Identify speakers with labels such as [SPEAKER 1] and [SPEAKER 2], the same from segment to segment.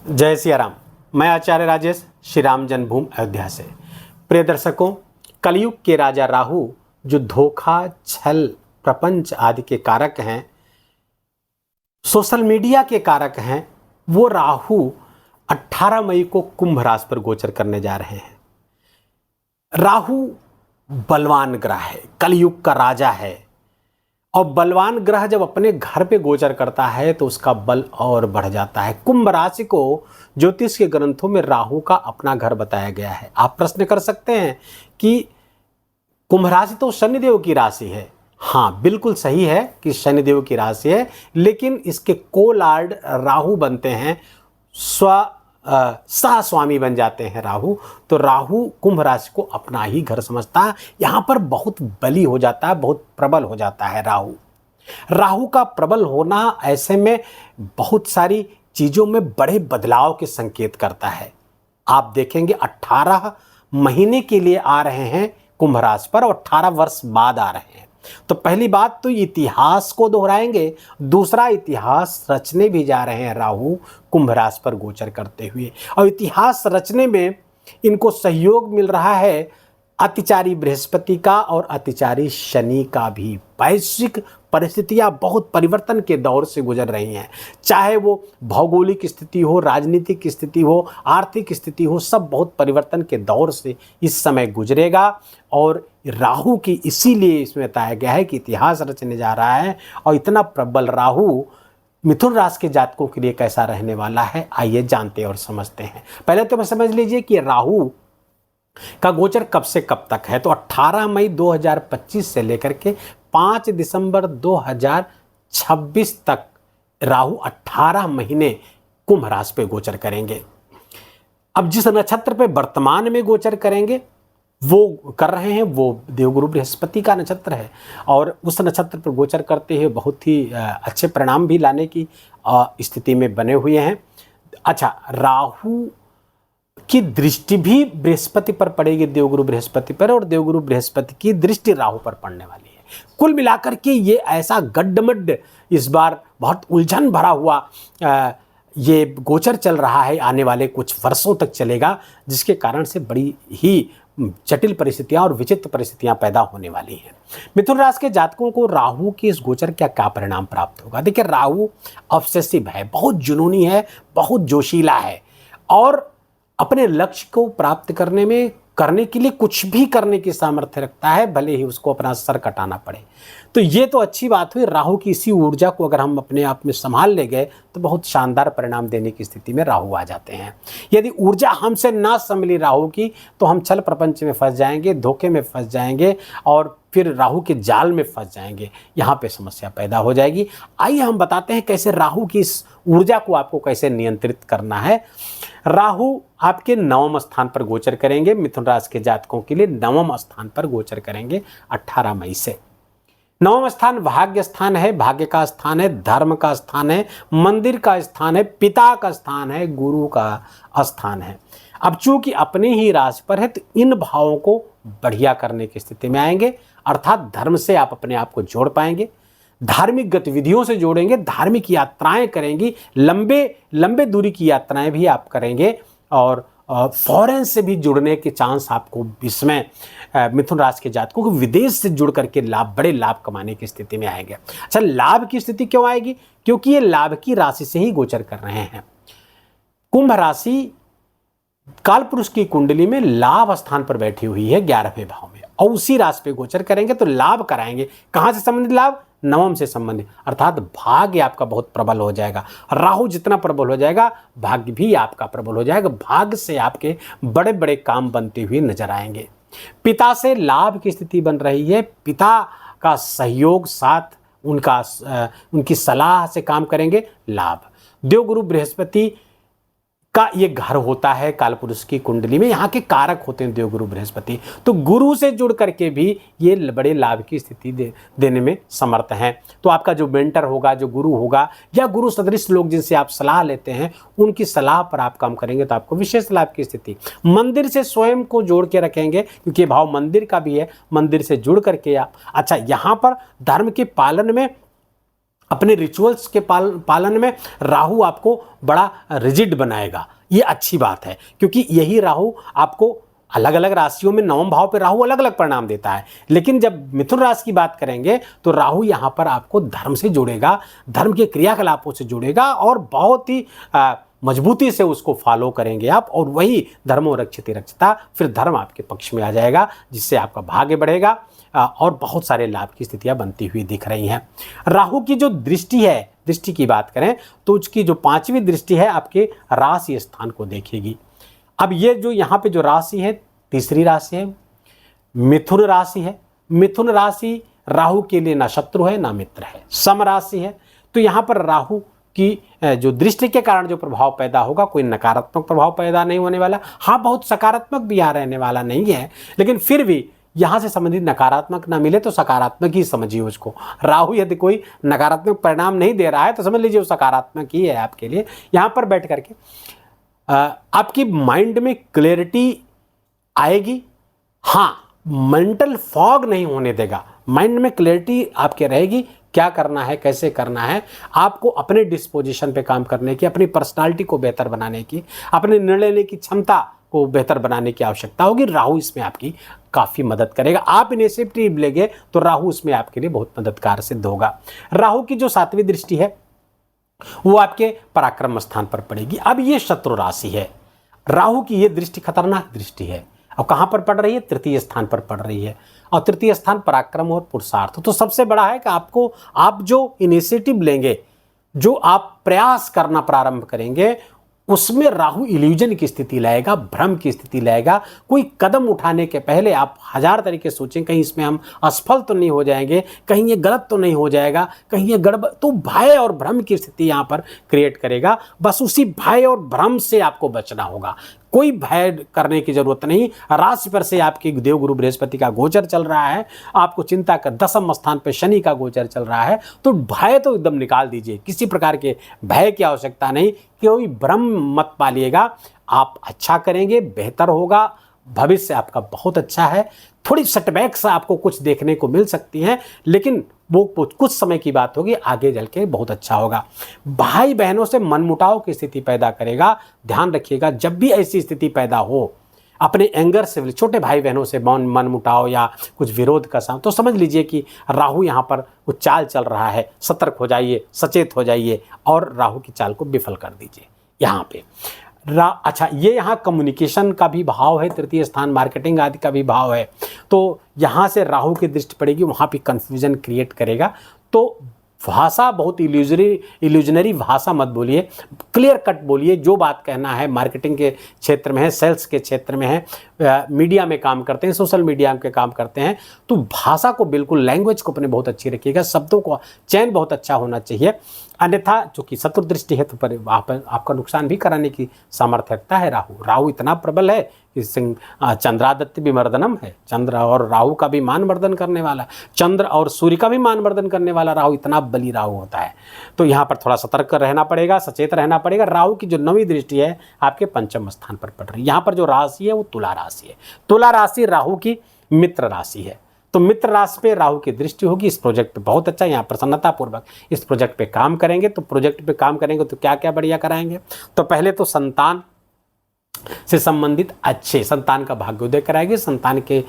[SPEAKER 1] जय सिया राम। मैं आचार्य राजेश श्री राम जन्मभूमि अयोध्या से। प्रिय दर्शकों, कलयुग के राजा राहु जो धोखा, छल, प्रपंच आदि के कारक हैं, सोशल मीडिया के कारक हैं, वो राहु 18 मई को कुंभ राशि पर गोचर करने जा रहे हैं। राहु बलवान ग्रह है, कलयुग का राजा है, और बलवान ग्रह जब अपने घर पे गोचर करता है तो उसका बल और बढ़ जाता है। कुंभ राशि को ज्योतिष के ग्रंथों में राहु का अपना घर बताया गया है। आप प्रश्न कर सकते हैं कि कुंभ राशि तो शनिदेव की राशि है। हाँ, बिल्कुल सही है कि शनिदेव की राशि है, लेकिन इसके कोलॉर्ड राहु बनते हैं, सहस्वामी बन जाते हैं राहु। तो राहु कुंभ राशि को अपना ही घर समझता है। यहाँ पर बहुत बली हो जाता है, बहुत प्रबल हो जाता है राहु। राहु का प्रबल होना ऐसे में बहुत सारी चीज़ों में बड़े बदलाव के संकेत करता है। आप देखेंगे 18 महीने के लिए आ रहे हैं कुंभ राशि पर और 18 वर्ष बाद आ रहे हैं। तो पहली बात तो इतिहास को दोहराएंगे, दूसरा इतिहास रचने भी जा रहे हैं राहु कुंभ राशि पर गोचर करते हुए। और इतिहास रचने में इनको सहयोग मिल रहा है अतिचारी बृहस्पति का और अतिचारी शनि का भी। वैश्विक परिस्थितियां बहुत परिवर्तन के दौर से गुजर रही हैं, चाहे वो भौगोलिक स्थिति हो, राजनीतिक स्थिति हो, आर्थिक स्थिति हो, सब बहुत परिवर्तन के दौर से इस समय गुजरेगा। और राहु की इसीलिए इसमें बताया गया है कि इतिहास रचने जा रहा है। और इतना प्रबल राहु मिथुन राशि के जातकों के लिए कैसा रहने वाला है, आइए जानते और समझते हैं। पहले तो मैं समझ लीजिए कि राहु का गोचर कब से कब तक है। तो 18 मई 2025 से लेकर के 5 दिसंबर 2026 तक राहु 18 महीने कुंभ राशि पे गोचर करेंगे। अब जिस नक्षत्र पे वर्तमान में गोचर करेंगे वो कर रहे हैं, वो देवगुरु बृहस्पति का नक्षत्र है, और उस नक्षत्र पर गोचर करते हुए बहुत ही अच्छे परिणाम भी लाने की स्थिति में बने हुए हैं। अच्छा, राहु की दृष्टि भी बृहस्पति पर पड़ेगी, देवगुरु बृहस्पति पर, और देवगुरु बृहस्पति की दृष्टि राहु पर पड़ने वाली है। कुल मिलाकर के ये ऐसा गड्ढमड्ढ इस बार बहुत उलझन भरा हुआ ये गोचर चल रहा है, आने वाले कुछ वर्षों तक चलेगा, जिसके कारण से बड़ी ही जटिल परिस्थितियां और विचित्र परिस्थितियां पैदा होने वाली हैं। मिथुन राशि के जातकों को राहु के इस गोचर का क्या परिणाम प्राप्त होगा? देखिए, राहु ऑब्सेसिव है, बहुत जुनूनी है, बहुत जोशीला है, और अपने लक्ष्य को प्राप्त करने के लिए कुछ भी करने की सामर्थ्य रखता है, भले ही उसको अपना सर कटाना पड़े। तो ये तो अच्छी बात हुई। राहु की इसी ऊर्जा को अगर हम अपने आप में संभाल ले गए तो बहुत शानदार परिणाम देने की स्थिति में राहु आ जाते हैं। यदि ऊर्जा हमसे ना संभली राहु की तो हम छल प्रपंच में फंस जाएंगे, धोखे में फंस जाएंगे, और फिर राहु के जाल में फंस जाएंगे। यहाँ पे समस्या पैदा हो जाएगी। आइए हम बताते हैं कैसे राहु की इस ऊर्जा को आपको कैसे नियंत्रित करना है। राहु आपके 9वें स्थान पर गोचर करेंगे। मिथुन राशि के जातकों के लिए 9वें स्थान पर गोचर करेंगे 18 मई से। 9वां स्थान भाग्य स्थान है, भाग्य का स्थान है, धर्म का स्थान है, मंदिर का स्थान है, पिता का स्थान है, गुरु का स्थान है। अब चूंकि अपनी ही राशि पर है तो इन भावों को बढ़िया करने की स्थिति में आएंगे, अर्थात धर्म से आप अपने आप को जोड़ पाएंगे, धार्मिक गतिविधियों से जोड़ेंगे, धार्मिक यात्राएं करेंगी, लंबे दूरी की यात्राएं भी आप करेंगे, और फॉरेन से भी जुड़ने के चांस आपको इसमें मिथुन राशि के जातकों को विदेश से जुड़ करके बड़े लाभ कमाने की स्थिति में आएंगे। अच्छा, लाभ की स्थिति क्यों आएगी? क्योंकि ये लाभ की राशि से ही गोचर कर रहे हैं। कुंभ राशि कालपुरुष की कुंडली में लाभ स्थान पर बैठी हुई है 11वें भाव में, और उसी राशि पे गोचर करेंगे तो लाभ कराएंगे। कहां से संबंधित लाभ? 9वें से संबंधित, अर्थात भाग्य आपका बहुत प्रबल हो जाएगा। राहु जितना प्रबल हो जाएगा भाग्य भी आपका प्रबल हो जाएगा। भाग्य से आपके बड़े बड़े काम बनते हुए नजर आएंगे। पिता से लाभ की स्थिति बन रही है, पिता का सहयोग, साथ उनकी सलाह से काम करेंगे, लाभ। देवगुरु बृहस्पति का ये घर होता है कालपुरुष की कुंडली में, यहाँ के कारक होते हैं देवगुरु बृहस्पति। तो गुरु से जुड़ करके भी ये बड़े लाभ की स्थिति देने में समर्थ हैं। तो आपका जो मेंटर होगा, जो गुरु होगा, या गुरु सदृश लोग जिनसे आप सलाह लेते हैं, उनकी सलाह पर आप काम करेंगे तो आपको विशेष लाभ की स्थिति। मंदिर से स्वयं को जोड़ के रखेंगे, क्योंकि भाव मंदिर का भी है, मंदिर से जुड़ करके आप। अच्छा, यहाँ पर धर्म के पालन में अपने रिचुअल्स के पालन में राहु आपको बड़ा रिजिड बनाएगा। ये अच्छी बात है, क्योंकि यही राहु आपको अलग अलग राशियों में नवम भाव पे राहु अलग अलग परिणाम देता है। लेकिन जब मिथुन राशि की बात करेंगे तो राहु यहाँ पर आपको धर्म से जोड़ेगा, धर्म के क्रियाकलापों से जोड़ेगा और बहुत ही मजबूती से उसको फॉलो करेंगे आप, और वही धर्मो रक्षति रक्षता, फिर धर्म आपके पक्ष में आ जाएगा, जिससे आपका भाग्य बढ़ेगा और बहुत सारे लाभ की स्थितियां बनती हुई दिख रही हैं। राहु की जो दृष्टि है, दृष्टि की बात करें तो उसकी जो 5वीं दृष्टि है आपके राशि स्थान को देखेगी। अब ये जो यहाँ पे जो राशि है, तीसरी राशि है, मिथुन राशि है। मिथुन राशि राहु के लिए ना शत्रु है ना मित्र है, सम राशि है। तो यहाँ पर राहु की जो दृष्टि के कारण जो प्रभाव पैदा होगा, कोई नकारात्मक प्रभाव पैदा नहीं होने वाला। हाँ, बहुत सकारात्मक भी यहाँ रहने वाला नहीं है, लेकिन फिर भी यहाँ से संबंधित नकारात्मक ना मिले तो सकारात्मक ही समझिए उसको। राहु यदि कोई नकारात्मक परिणाम नहीं दे रहा है तो समझ लीजिए वो सकारात्मक ही है आपके लिए। यहाँ पर बैठ करके आपकी माइंड में क्लैरिटी आएगी। हाँ, मेंटल फॉग नहीं होने देगा, माइंड में क्लैरिटी आपके रहेगी, क्या करना है, कैसे करना है। आपको अपने डिस्पोजिशन पे काम करने की, अपनी पर्सनालिटी को बेहतर बनाने की, अपने निर्णय लेने की क्षमता को बेहतर बनाने की आवश्यकता होगी। राहु इसमें आपकी काफ़ी मदद करेगा। आप इनिशिएटिव लेंगे तो राहु इसमें आपके लिए बहुत मददगार सिद्ध होगा। राहु की जो 7वीं दृष्टि है वो आपके पराक्रम स्थान पर पड़ेगी। अब ये शत्रु राशि है, राहु की ये दृष्टि खतरनाक दृष्टि है। अब कहाँ पर पड़ रही है? तृतीय स्थान पर पड़ रही है, और तृतीय स्थान पराक्रम और पुरुषार्थ। तो सबसे बड़ा है कि आप जो इनिशिएटिव लेंगे, जो आप प्रयास करना प्रारंभ करेंगे, उसमें राहु इल्यूजन की स्थिति लाएगा, भ्रम की स्थिति लाएगा। कोई कदम उठाने के पहले आप 1000 तरीके सोचें, कहीं इसमें हम असफल तो नहीं हो जाएंगे, कहीं ये गलत तो नहीं हो जाएगा, कहीं ये गड़बड़। तो भय और भ्रम की स्थिति यहाँ पर क्रिएट करेगा। बस उसी भय और भ्रम से आपको बचना होगा, कोई भय करने की जरूरत नहीं। राशि पर से आपके देवगुरु बृहस्पति का गोचर चल रहा है, आपको चिंता का 10वें स्थान पर शनि का गोचर चल रहा है, तो भय तो एकदम निकाल दीजिए। किसी प्रकार के भय की आवश्यकता नहीं, कोई भ्रम मत पालिएगा। आप अच्छा करेंगे, बेहतर होगा, भविष्य आपका बहुत अच्छा है। थोड़ी सेटबैक्स आपको कुछ देखने को मिल सकती हैं, लेकिन वो कुछ समय की बात होगी, आगे चल के बहुत अच्छा होगा। भाई बहनों से मनमुटाव की स्थिति पैदा करेगा। ध्यान रखिएगा, जब भी ऐसी स्थिति पैदा हो, अपने एंगर से, छोटे भाई बहनों से मनमुटाव या कुछ विरोध का सामना, तो समझ लीजिए कि राहु यहाँ पर कुछ चाल चल रहा है। सतर्क हो जाइए, सचेत हो जाइए और राहु की चाल को विफल कर दीजिए। यहाँ पे अच्छा, ये यहाँ कम्युनिकेशन का भी भाव है, तृतीय स्थान मार्केटिंग आदि का भी भाव है। तो यहाँ से राहु की दृष्टि पड़ेगी, वहाँ पे कन्फ्यूजन क्रिएट करेगा। तो भाषा बहुत इल्यूजनरी भाषा मत बोलिए, क्लियर कट बोलिए। जो बात कहना है, मार्केटिंग के क्षेत्र में है, सेल्स के क्षेत्र में है, मीडिया में काम करते हैं, सोशल मीडिया में काम करते हैं, तो भाषा को बिल्कुल, लैंग्वेज को अपने बहुत अच्छी रखिएगा, शब्दों को चयन बहुत अच्छा होना चाहिए। अन्यथा चूंकि शत्रु दृष्टि है तो पर आपका नुकसान भी कराने की सामर्थ्य रखता है राहु इतना प्रबल है कि चंद्रादित्य विमर्दनम है। चंद्र और राहु का भी मान वर्धन करने वाला, चंद्र और सूर्य का भी मान वर्धन करने वाला राहु, इतना बली राहु होता है। तो यहाँ पर थोड़ा सतर्क रहना पड़ेगा, सचेत रहना पड़ेगा। राहु की जो 9वीं दृष्टि है आपके 5वें स्थान पर पड़ रही है। यहाँ पर जो राशि है वो तुला राशि है। तुला राशि राहु की मित्र राशि है, तो मित्र राशि पे राहु की दृष्टि होगी। इस प्रोजेक्ट पे बहुत अच्छा, यहाँ प्रसन्नतापूर्वक इस प्रोजेक्ट पे काम करेंगे। तो प्रोजेक्ट पे काम करेंगे तो क्या क्या बढ़िया कराएंगे? तो पहले तो संतान से संबंधित अच्छे संतान का भाग्योदय कराएंगे। संतान के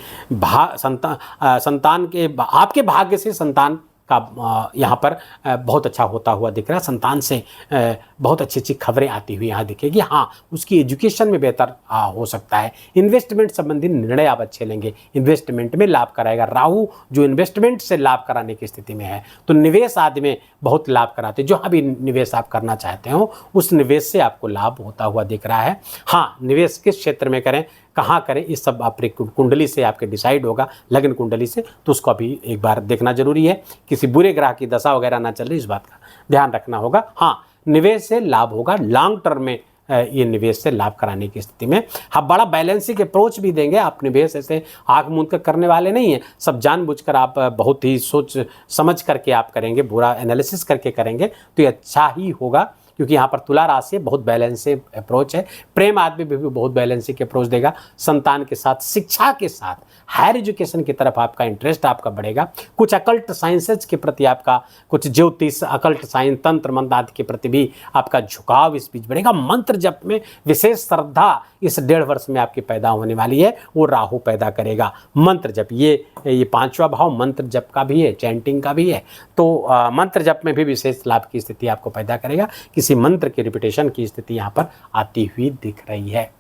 [SPEAKER 1] आपके भाग्य से संतान का यहाँ पर बहुत अच्छा होता हुआ दिख रहा है। संतान से बहुत अच्छी अच्छी खबरें आती हुई यहाँ दिखेगी। हाँ, उसकी एजुकेशन में बेहतर हो सकता है। इन्वेस्टमेंट संबंधी निर्णय आप अच्छे लेंगे, इन्वेस्टमेंट में लाभ कराएगा। राहु जो इन्वेस्टमेंट से लाभ कराने की स्थिति में है, तो निवेश आदि में बहुत लाभ कराते हैं। जो भी निवेश आप करना चाहते हो उस निवेश से आपको लाभ होता हुआ दिख रहा है। हाँ, निवेश किस क्षेत्र में करें, कहाँ करें, इस सब आपकी कुंडली से आपके डिसाइड होगा, लगन कुंडली से। तो उसको अभी एक बार देखना जरूरी है, किसी बुरे ग्रह की दशा वगैरह ना चल रही, इस बात का ध्यान रखना होगा। हाँ, निवेश से लाभ होगा, लॉन्ग टर्म में ये निवेश से लाभ कराने की स्थिति में। हाँ, बड़ा बैलेंसिंग अप्रोच भी देंगे आप। निवेश ऐसे आँख मूंद कर करने वाले नहीं हैं, सब जानबूझकर आप बहुत ही सोच समझ करके आप करेंगे, बुरा एनालिसिस करके करेंगे तो ये अच्छा ही होगा। क्योंकि यहाँ पर तुला राशि है, बहुत बैलेंसिंग अप्रोच है। प्रेम आदमी भी बहुत बैलेंसिंग अप्रोच देगा। संतान के साथ, शिक्षा के साथ, हायर एजुकेशन की तरफ आपका इंटरेस्ट आपका बढ़ेगा। कुछ अकल्ट साइंसेज के प्रति आपका, कुछ ज्योतिष, अकल्ट साइंस, तंत्र मंत्र आदि के प्रति भी आपका झुकाव इस बीच बढ़ेगा। मंत्र जप में विशेष श्रद्धा इस 1.5 वर्ष में आपकी पैदा होने वाली है, वो राहु पैदा करेगा। मंत्र जप, ये 5वां भाव मंत्र जप का भी है, चैंटिंग का भी है, तो मंत्र जप में भी विशेष लाभ की स्थिति आपको पैदा करेगा। किसी मंत्र के रिपीटेशन की स्थिति यहाँ पर आती हुई दिख रही है।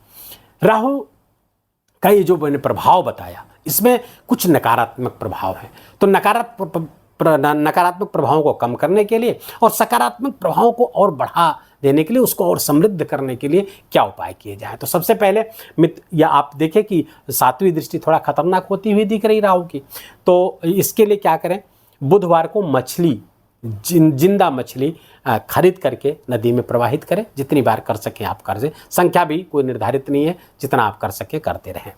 [SPEAKER 1] राहु का ये जो मैंने प्रभाव बताया, इसमें कुछ नकारात्मक प्रभाव है। तो नकारात्मक प्रभावों को कम करने के लिए और सकारात्मक प्रभावों को और बढ़ा देने के लिए, उसको और समृद्ध करने के लिए क्या उपाय किए जाए। तो सबसे पहले या आप देखें कि 7वीं दृष्टि थोड़ा खतरनाक होती हुई दिख रही राहु की, तो इसके लिए क्या करें, बुधवार को मछली, जिंदा मछली खरीद करके नदी में प्रवाहित करें। जितनी बार कर सकें आप कर दें, संख्या भी कोई निर्धारित नहीं है, जितना आप कर सके करते रहें।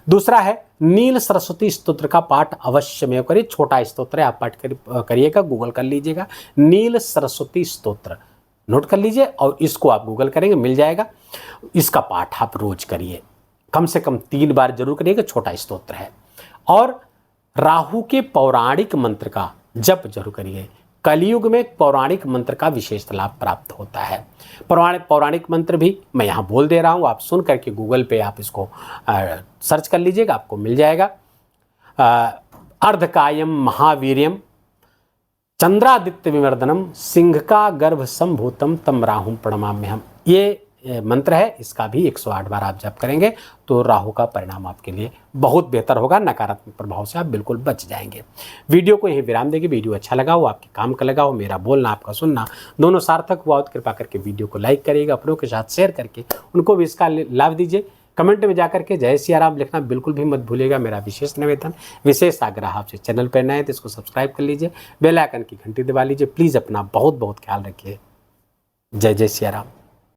[SPEAKER 1] दूसरा है नील सरस्वती स्तोत्र का पाठ अवश्य में करिए। छोटा स्तोत्र है, आप पाठ करिएगा, गूगल कर लीजिएगा, नील सरस्वती स्तोत्र नोट कर लीजिए और इसको आप गूगल करेंगे मिल जाएगा। इसका पाठ आप रोज करिए, कम से कम 3 बार जरूर करिएगा, छोटा स्तोत्र है। और राहु के पौराणिक मंत्र का जप जरूर करिए। कलयुग में पौराणिक मंत्र का विशेष लाभ प्राप्त होता है। पौराणिक मंत्र भी मैं यहाँ बोल दे रहा हूँ, आप सुन करके गूगल पे आप इसको सर्च कर लीजिएगा, आपको मिल जाएगा। अर्धकायम महावीर्यम चंद्रादित्य विवर्धनम सिंह का गर्भ संभूतम तम राहुम प्रणमाम्यहम, ये मंत्र है। इसका भी 108 बार आप जप करेंगे तो राहु का परिणाम आपके लिए बहुत बेहतर होगा। नकारात्मक प्रभाव से आप बिल्कुल बच जाएंगे। वीडियो को यहीं विराम देंगे। वीडियो अच्छा लगा हो, आपके काम का लगा हो, मेरा बोलना आपका सुनना दोनों सार्थक हुआ तो कृपा करके वीडियो को लाइक करिएगा, अपनों के साथ शेयर करके उनको भी इसका लाभ दीजिए। कमेंट में जाकर के जय सिया राम लिखना बिल्कुल भी मत भूलिएगा। मेरा विशेष निवेदन, विशेष आग्रह आपसे, चैनल पर नए हैं तो इसको सब्सक्राइब कर लीजिए, बेल आइकन की घंटी दबा लीजिए। प्लीज़ अपना बहुत बहुत ख्याल रखिए। जय जय सिया राम।